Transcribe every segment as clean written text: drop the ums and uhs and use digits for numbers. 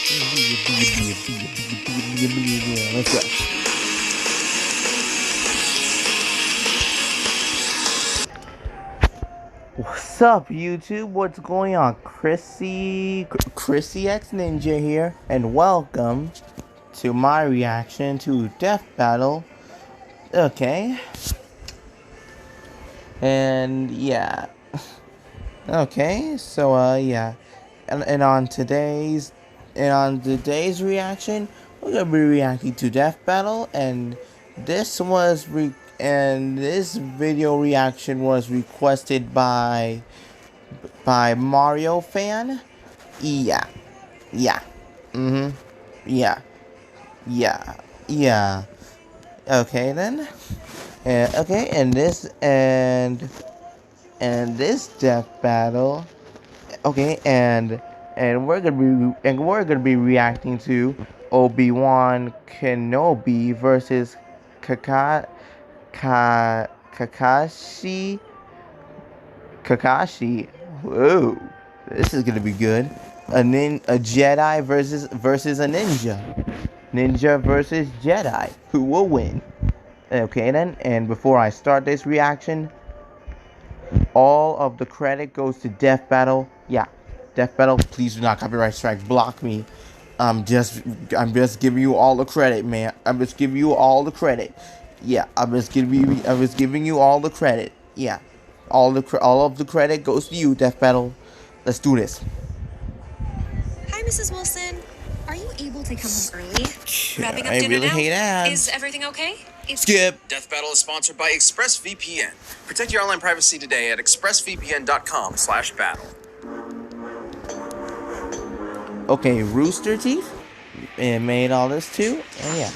Let's go. What's up, YouTube? What's going on? Chrissy X Ninja here, and welcome to my reaction to Death Battle. Okay, and yeah, okay. So yeah, and on today's reaction, we're gonna be reacting to Death Battle, and this video reaction was requested by Mario fan. Yeah, yeah, yeah, yeah, yeah. Okay then. Okay, and this death battle. Okay, and we're gonna be reacting to Obi-Wan Kenobi versus Kakashi. Kakashi. Whoa, this is gonna be good. A Jedi versus a ninja. Ninja versus Jedi. Who will win? Okay then, and before I start this reaction, all of the credit goes to Death Battle. Yeah, Death Battle. Please do not copyright strike block me. I'm just giving you all the credit, man. I'm just giving you all the credit. Yeah, I was giving you all the credit. Yeah, all of the credit goes to you, Death Battle. Let's do this. Hi, Mrs. Wilson. Are you able to come home early? Wrapping up I dinner really now? hate ads. Is everything okay? Skip. Death Battle is sponsored by ExpressVPN. Protect your online privacy today at expressvpn.com/battle. Okay, Rooster Teeth. It made all this too, and yeah.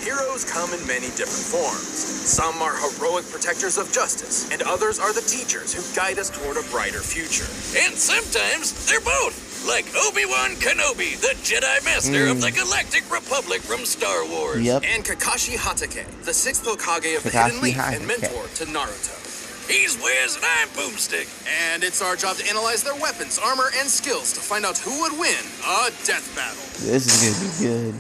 Heroes come in many different forms. Some are heroic protectors of justice, and others are the teachers who guide us toward a brighter future. And sometimes they're both. Like Obi-Wan Kenobi, the Jedi Master of the Galactic Republic from Star Wars. Yep. And Kakashi Hatake, the sixth Hokage of the Kakashi Hidden Leaf Hatake. and mentor to Naruto. He's Wiz and I'm Boomstick. And it's our job to analyze their weapons, armor, and skills to find out who would win a death battle. This is gonna be good.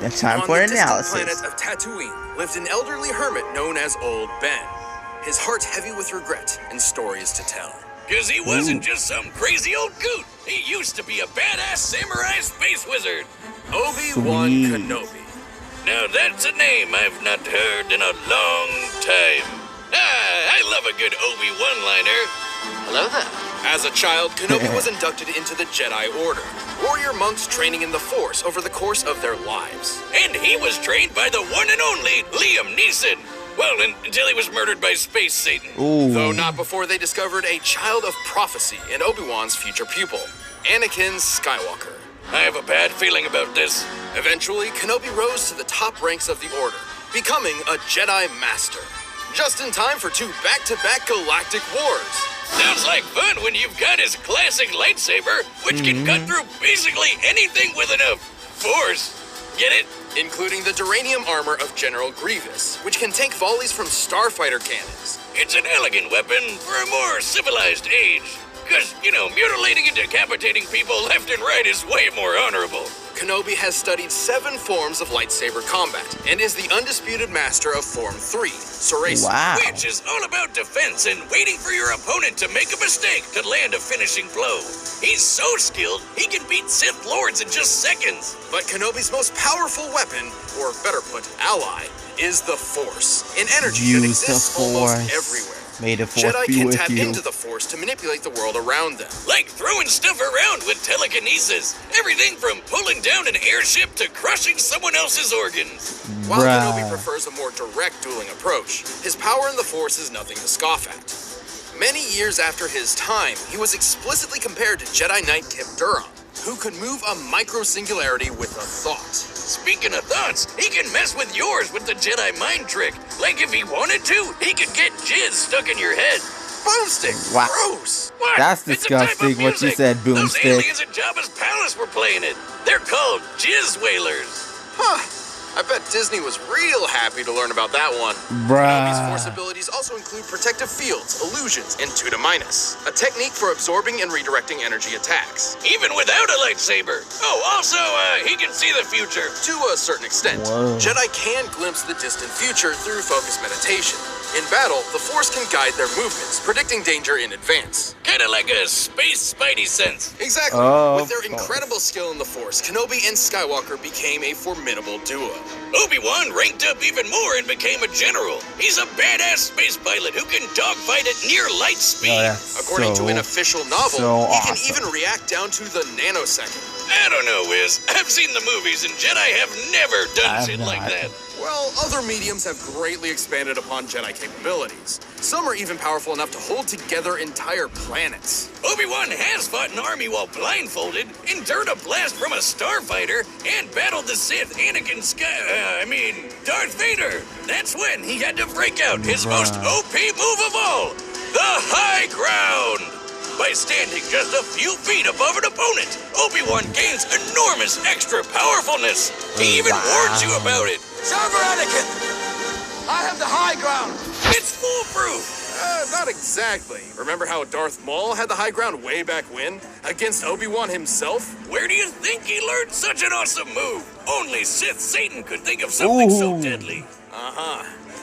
It's time On for the distant analysis. planet of Tatooine lived an elderly hermit known as Old Ben. His heart heavy with regret and stories to tell. Because he wasn't just some crazy old coot. He used to be a badass samurai space wizard. Obi-Wan Sweet. Kenobi. Now that's a name I've not heard in a long time. I love a good Obi-Wan-liner. Hello there. As a child, Kenobi was inducted into the Jedi Order, warrior monks training in the Force over the course of their lives. And he was trained by the one and only Liam Neeson. Well, until he was murdered by Space Satan. Ooh. Though not before they discovered a child of prophecy in Obi-Wan's future pupil, Anakin Skywalker. I have a bad feeling about this. Eventually, Kenobi rose to the top ranks of the Order, becoming a Jedi Master. Just in time for 2 back-to-back galactic wars. Sounds like fun when you've got his classic lightsaber, which can cut through basically anything with enough force. Get it? Including the duranium armor of General Grievous, which can take volleys from starfighter cannons. It's an elegant weapon for a more civilized age. Because, mutilating and decapitating people left and right is way more honorable. Kenobi has studied 7 forms of lightsaber combat and is the undisputed master of Form 3, Sorace. Wow. Which is all about defense and waiting for your opponent to make a mistake to land a finishing blow. He's so skilled, he can beat Sith Lords in just seconds. But Kenobi's most powerful weapon, or better put, ally, is the Force, an energy that Use the exists almost Force. everywhere. May the Force Jedi be can with tap you. into the Force to manipulate the world around them. Like throwing stuff around with telekinesis. Everything from pulling down an airship to crushing someone else's organs. While Bruh. Kenobi prefers a more direct dueling approach, his power in the Force is nothing to scoff at. Many years after his time, he was explicitly compared to Jedi Knight Kip Durham, who could move a micro-singularity with a thought. Speaking of thoughts, he can mess with yours with the Jedi mind trick. Like if he wanted to, he could get jizz stuck in your head. Boomstick! Wow. Gross! What? That's It's a type of disgusting what you music. said, Those Boomstick. aliens at Jabba's palace were playing it. They're called jizz whalers. Huh. I bet Disney was real happy to learn about that one. Kenobi's force abilities also include protective fields, illusions, and Tuda Minus, a technique for absorbing and redirecting energy attacks. Even without a lightsaber. Oh, also, he can see the future. To a certain extent, Jedi can glimpse the distant future through focused meditation. In battle, the Force can guide their movements, predicting danger in advance. Kinda like a space spidey sense. Exactly. With their incredible skill in the Force, Kenobi and Skywalker became a formidable duo. Obi-Wan ranked up even more and became a general. He's a badass space pilot who can dogfight at near light speed. According to an official novel, he can even react down to the nanosecond. I don't know, Wiz. I've seen the movies and Jedi have never done shit like that. Well, other mediums have greatly expanded upon Jedi capabilities. Some are even powerful enough to hold together entire planets. Obi-Wan has fought an army while blindfolded, endured a blast from a starfighter, and battled the Sith, Darth Vader. That's when he had to break out his most OP move of all, the high ground. By standing just a few feet above an opponent, Obi-Wan gains enormous extra powerfulness. He even warns you about it. Server Anakin! I have the high ground! It's foolproof! Not exactly. Remember how Darth Maul had the high ground way back when? Against Obi-Wan himself? Where do you think he learned such an awesome move? Only Sith Satan could think of something so deadly.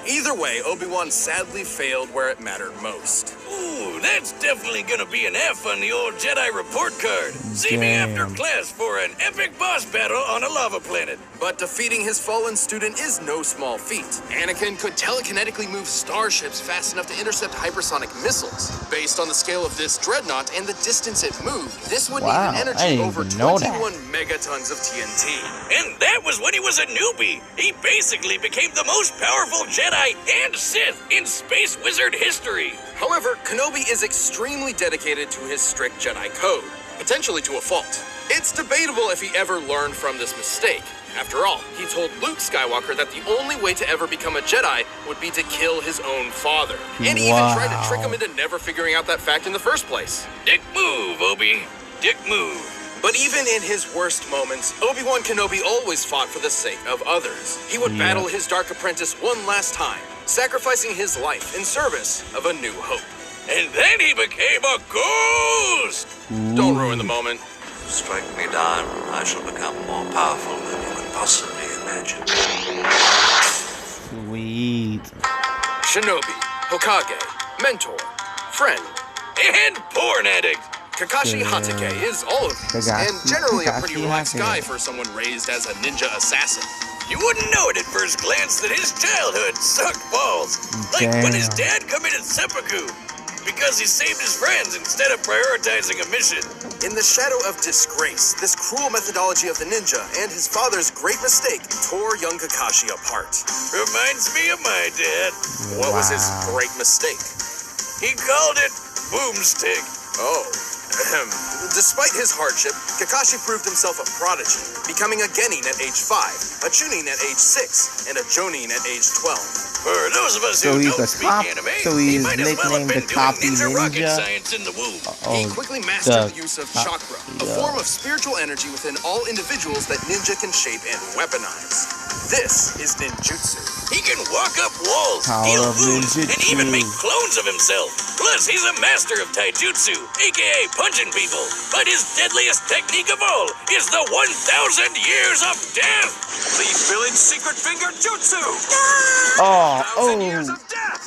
Either way, Obi-Wan sadly failed where it mattered most. Ooh, that's definitely gonna be an F on the old Jedi report card. See me after class for an epic boss battle on a lava planet. But defeating his fallen student is no small feat. Anakin could telekinetically move starships fast enough to intercept hypersonic missiles. Based on the scale of this dreadnought and the distance it moved, this would need an energy over 21 megatons of TNT. And that was when he was a newbie. He basically became the most powerful Jedi and Sith in Space Wizard history. However, Kenobi is extremely dedicated to his strict Jedi code, potentially to a fault. It's debatable if he ever learned from this mistake. After all, he told Luke Skywalker that the only way to ever become a Jedi would be to kill his own father. And he even tried to trick him into never figuring out that fact in the first place. Dick move, Obi. Dick move. But even in his worst moments, Obi-Wan Kenobi always fought for the sake of others. He would battle his dark apprentice one last time, sacrificing his life in service of a new hope. And then he became a ghost! Don't ruin the moment. Strike me down, I shall become more powerful than you could possibly imagine. Sweet. Shinobi, Hokage, mentor, friend, And porn addict! Kakashi Hatake is all of these, and generally a pretty relaxed Hatake. guy for someone raised as a ninja assassin. You wouldn't know it at first glance that his childhood sucked balls. Like when his dad committed seppuku. Because he saved his friends instead of prioritizing a mission. In the shadow of disgrace, this cruel methodology of the ninja and his father's great mistake tore young Kakashi apart. Reminds me of my dad. What was his great mistake? He called it boomstick. Oh. Despite his hardship, Kakashi proved himself a prodigy, becoming a Genin at age 5, a Chunin at age 6, and a Jonin at age 12. For those of us So who he's don't a speak cop. anime, So he he's might as well have nicknamed been the doing Copy rocket Ninja. science in the womb. He quickly mastered the use of chakra, a form of spiritual energy within all individuals that ninja can shape and weaponize. This is ninjutsu. He can walk up walls, Power heal of wounds, and ninjutsu. even make clones of himself. Plus, he's a master of taijutsu, aka punching people. But his deadliest technique of all is the 1,000 years of death. The village secret finger jutsu! Oh, 1,000 years of death!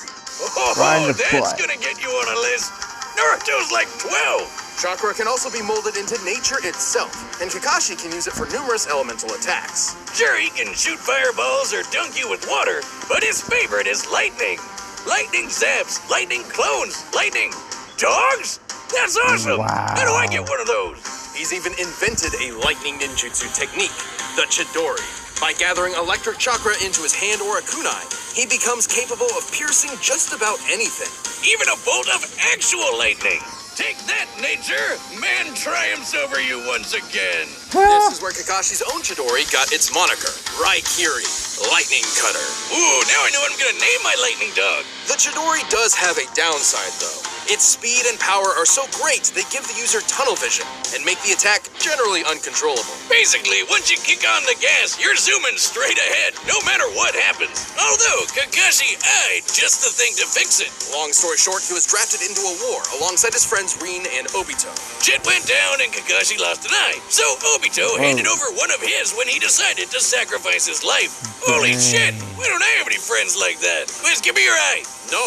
Trying Oh, to that's play. gonna get you on a list. Naruto's like 12. Chakra can also be molded into nature itself, and Kakashi can use it for numerous elemental attacks. Sure, he can shoot fireballs or dunk you with water, but his favorite is lightning. Lightning zaps, lightning clones, lightning dogs? That's awesome! Wow. How do I get one of those? He's even invented a lightning ninjutsu technique, the Chidori. By gathering electric chakra into his hand or a kunai, he becomes capable of piercing just about anything. Even a bolt of actual lightning. Take that, nature! Man triumphs over you once again. This is where Kakashi's own Chidori got its moniker, Raikiri, Lightning Cutter. Ooh, now I know what I'm gonna name my lightning dog. The Chidori does have a downside, though. Its speed and power are so great they give the user tunnel vision and make the attack generally uncontrollable. Basically, once you kick on the gas, you're zooming straight ahead, no matter what happens. Although, Kakashi eyed just the thing to fix it. Long story short, he was drafted into a war alongside his friends Rin and Obito. Shit went down and Kakashi lost an eye, so Obito handed over one of his when he decided to sacrifice his life. Holy shit, we don't have any friends like that. Please give me your eye. No,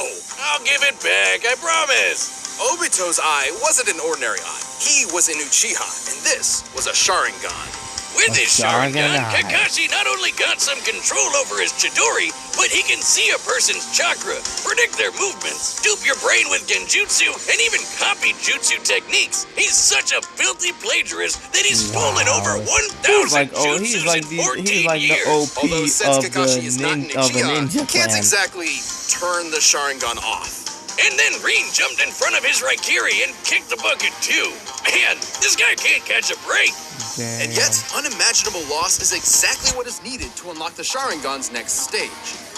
I'll give it back, I promise. Obito's eye wasn't an ordinary eye. He was an Uchiha, and this was a Sharingan. With his Sharingan, Sharingan eye. Kakashi not only got some control over his Chidori, but he can see a person's chakra, predict their movements, dupe your brain with genjutsu, and even copy jutsu techniques. He's such a filthy plagiarist that he's stolen over 1,000 jutsus in 14 years. The OP Although since of Kakashi the is not an of a Uchiha, ninja he can't clan. exactly turn the Sharingan off. And then Rin jumped in front of his Raikiri and kicked the bucket too. Man, this guy can't catch a break. And yet, unimaginable loss is exactly what is needed to unlock the Sharingan's next stage,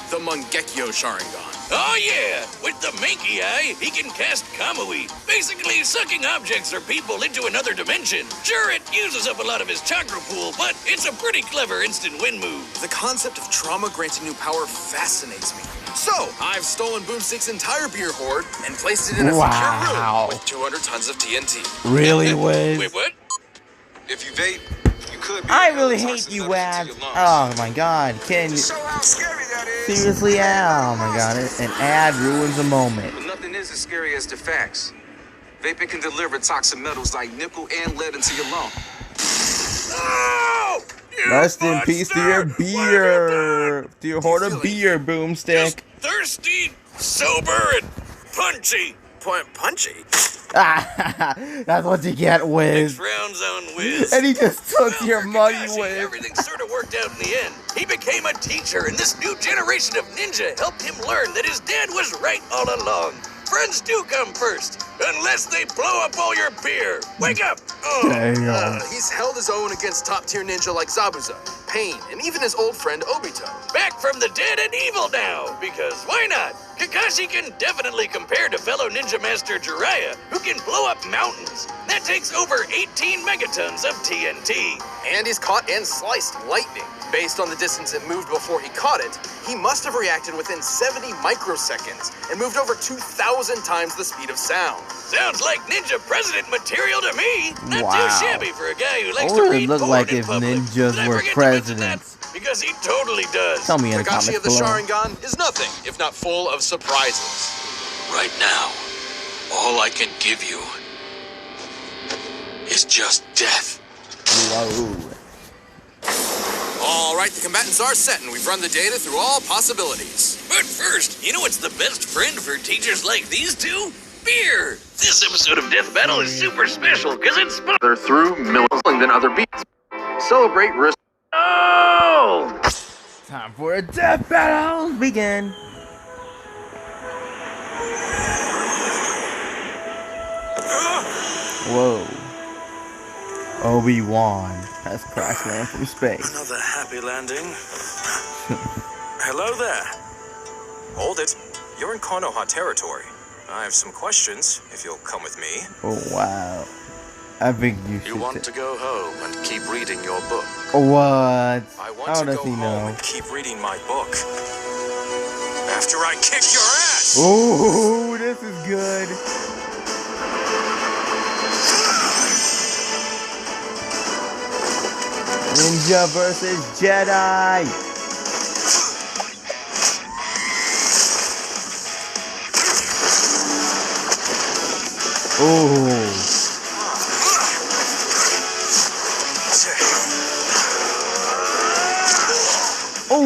the Mangekyo Sharingan. Oh yeah, with the Mankey Eye, he can cast Kamui, basically sucking objects or people into another dimension. Sure, it uses up a lot of his chakra pool, but it's a pretty clever instant win move. The concept of trauma granting new power fascinates me. So, I've stolen Boomstick's entire beer hoard and placed it in a secure room with 200 tons of TNT. Really, Wiz? Wait, what? If you vape, you could be. I really hate you, Waz. Oh my god, can Show how scary that is. seriously? Oh my god, an ad ruins a moment. But nothing is as scary as the facts. Vaping can deliver toxic metals like nickel and lead into your lung. Oh! You Rest in peace to your monster! beer, to your hoard of feeling? beer, Just Boomstick. thirsty, sober, and punchy. Punchy? That's what you get, Next Wiz. round's on Wiz. And he just took Well, your for money, Kakashi, Wiz. everything sort of worked out in the end. He became a teacher, and this new generation of ninja helped him learn that his dad was right all along. Friends do come first, unless they blow up all your beer. Wake up! Oh, Damn. He's held his own against top-tier ninja like Zabuza, Pain, and even his old friend Obito. back from the dead and evil now, because why not? Kakashi can definitely compare to fellow ninja master Jiraiya, who can blow up mountains. That takes over 18 megatons of TNT. And he's caught and sliced lightning. Based on the distance it moved before he caught it, he must have reacted within 70 microseconds and moved over 2,000 times the speed of sound. Sounds like ninja president material to me. Not Wow. too shabby for a guy who likes What to would it read look porn like in if public. ninjas Did I were forget to mention that? presidents? Because he totally does. Tell me in the Kakashi comments of the below. Sharingan is nothing if not full of surprises. Right now, all I can give you is just death. Whoa. All right, the combatants are set, and we've run the data through all possibilities. But first, you know what's the best friend for teachers like these two? Beer! This episode of Death Battle is super special because it's They're through milling than other beats. Celebrate risk. Oh! Time for a death battle begin. Whoa. Obi-Wan has crash land from space. Another happy landing. Hello there. Hold it. You're in Konoha territory. I have some questions, if you'll come with me. Oh wow. I think you You should. want to go home and keep reading your book. What? I want How to does go he home know? and keep reading my book. After I kick your ass! Ooh, this is good. Ninja versus Jedi. Ooh. Ooh.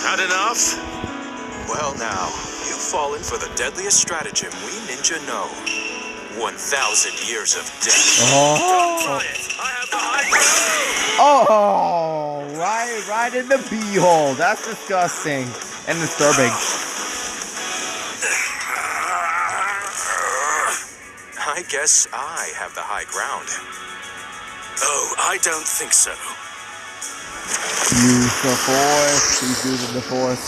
Not enough? Well now, you've fallen for the deadliest stratagem we ninja know. 1,000 years of death. Oh. I have the high ground! Oh, right in the bee-hole. That's disgusting and disturbing. I guess I have the high ground. Oh, I don't think so. Use the force. He's using the force.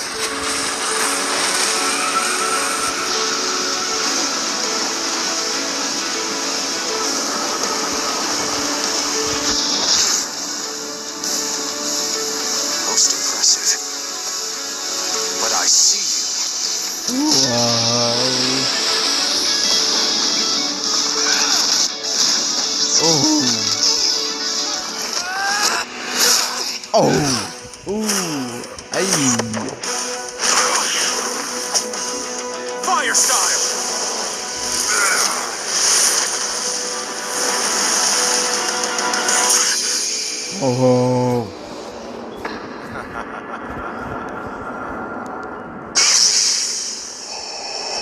Fire style. Oh.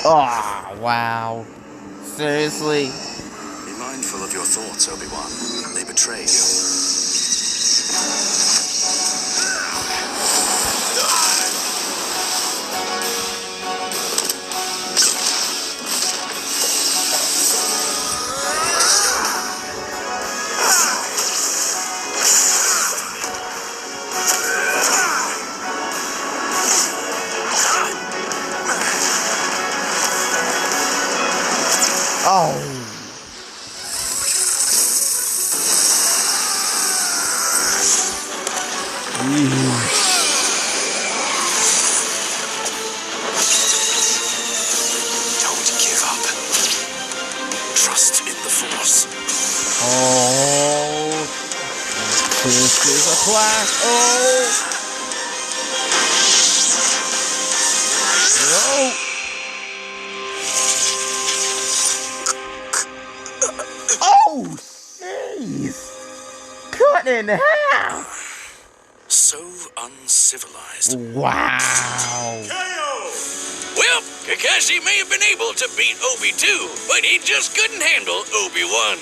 Oh, wow. Seriously? Be mindful of your thoughts, Obi-Wan. They betray you. Oh. Don't give up. Trust in the Force. Oh. This is a clash. Oh. Oh, jeez. Cut in half. So uncivilized. Wow. Well, Kakashi may have been able to beat Obi too, but he just couldn't handle Obi-Wan.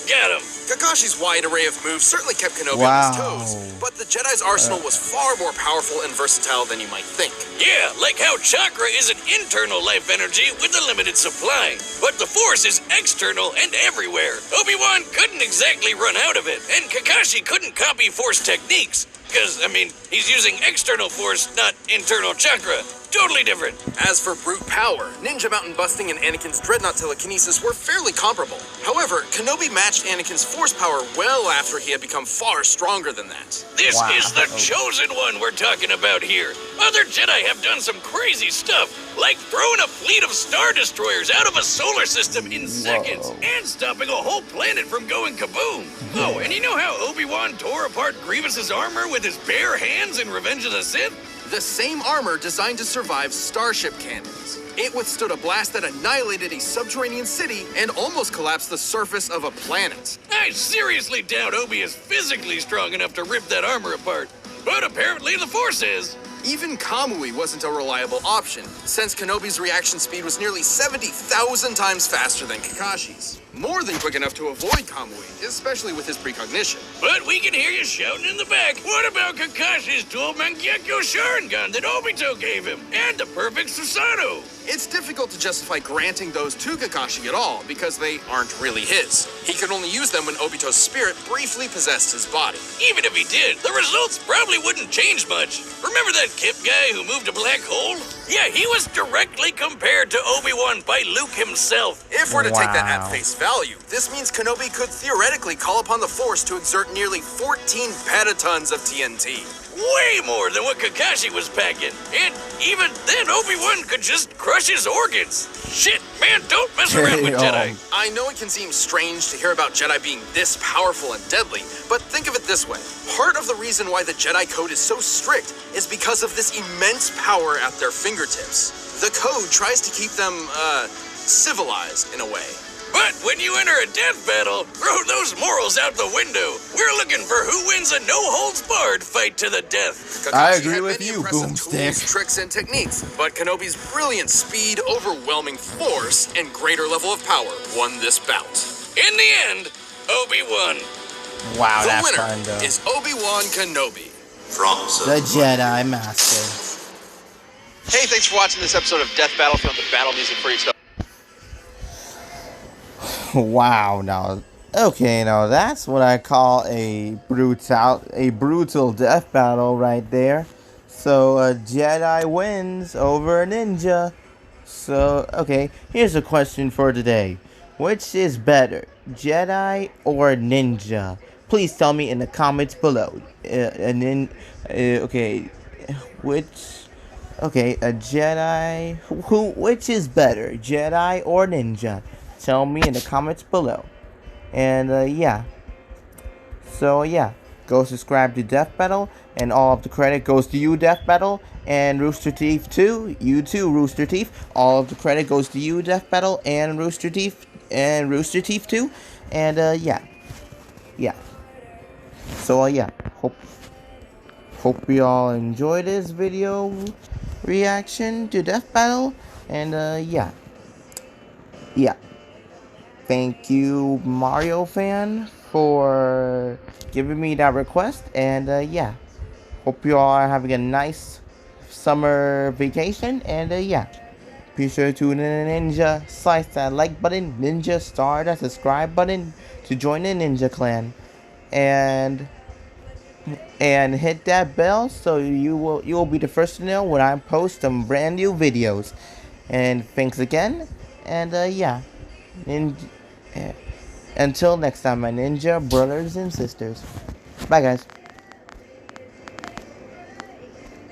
Got him. Kakashi's wide array of moves certainly kept Kenobi Wow. on his toes, but the Jedi's arsenal was far more powerful and versatile than you might think. Yeah, like how chakra is an internal life energy with a limited supply, but the Force is external and everywhere. Obi-Wan couldn't exactly run out of it, and Kakashi couldn't copy Force techniques, because, I mean, he's using external Force, not internal chakra. Totally different. As for brute power, Ninja Mountain busting and Anakin's Dreadnought telekinesis were fairly comparable. However, Kenobi matched Anakin's Force power well after he had become far stronger than that. This Wow. is the chosen one we're talking about here. Other Jedi have done some crazy stuff, like throwing a fleet of Star Destroyers out of a solar system in seconds, and stopping a whole planet from going kaboom. Oh, and you know how Obi-Wan tore apart Grievous's armor with his bare hands in Revenge of the Sith? The same armor designed to survive starship cannons. It withstood a blast that annihilated a subterranean city and almost collapsed the surface of a planet. I seriously doubt Obi is physically strong enough to rip that armor apart, but apparently the Force is. Even Kamui wasn't a reliable option, since Kenobi's reaction speed was nearly 70,000 times faster than Kakashi's. More than quick enough to avoid Kamui, especially with his precognition. But we can hear you shouting in the back. What about Kakashi's dual Mangekyo Sharingan that Obito gave him? And the perfect Susanoo? It's difficult to justify granting those to Kakashi at all, because they aren't really his. He could only use them when Obito's spirit briefly possessed his body. Even if he did, the results probably wouldn't change much. Remember that Kip guy who moved a black hole? Yeah, he was directly compared to Obi-Wan by Luke himself. If we're to take that Wow. at face value, this means Kenobi could theoretically call upon the Force to exert nearly 14 petatons of TNT. Way more than what Kakashi was packing. And even then, Obi-Wan could just crush his organs. Shit, man, don't mess around with Jedi. I know it can seem strange to hear about Jedi being this powerful and deadly, but think of it this way. Part of the reason why the Jedi Code is so strict is because of this immense power at their fingertips. The Code tries to keep them, civilized in a way. But when you enter a death battle, throw those morals out the window. We're looking for who wins a no-holds-barred fight to the death. I Kakashi agree had with many you, impressive Boomstick. tools, tricks, and techniques, but Kenobi's brilliant speed, overwhelming force, and greater level of power won this bout. In the end, Obi won. Wow, The that's winner kind of is Obi-Wan Kenobi. From the Jedi Master. Hey, thanks for watching this episode of Death Battlefront, the battle music for yourself. Wow, now, okay, now that's what I call a brutal death battle right there. So a Jedi wins over a ninja. So, okay, here's a question for today. Which is better, Jedi or ninja? Please tell me in the comments below. Okay, which Okay, a Jedi. Which is better, Jedi or Ninja? Tell me in the comments below. And yeah. So yeah, go subscribe to Death Battle, and all of the credit goes to you, Death Battle, and Rooster Teeth too. You too, Rooster Teeth. All of the credit goes to you, Death Battle, and Rooster Teeth, too. And yeah, yeah. So yeah, hope you all enjoy this video reaction to Death Battle, and yeah, yeah. Thank you, Mario fan, for giving me that request, and yeah. Hope you all are having a nice summer vacation, and yeah. Be sure to tune in Ninja, slice that like button, Ninja, star that subscribe button to join the Ninja Clan, and hit that bell so you will be the first to know when I post some brand new videos. And thanks again, and yeah. Until next time, my ninja brothers and sisters. Bye, guys.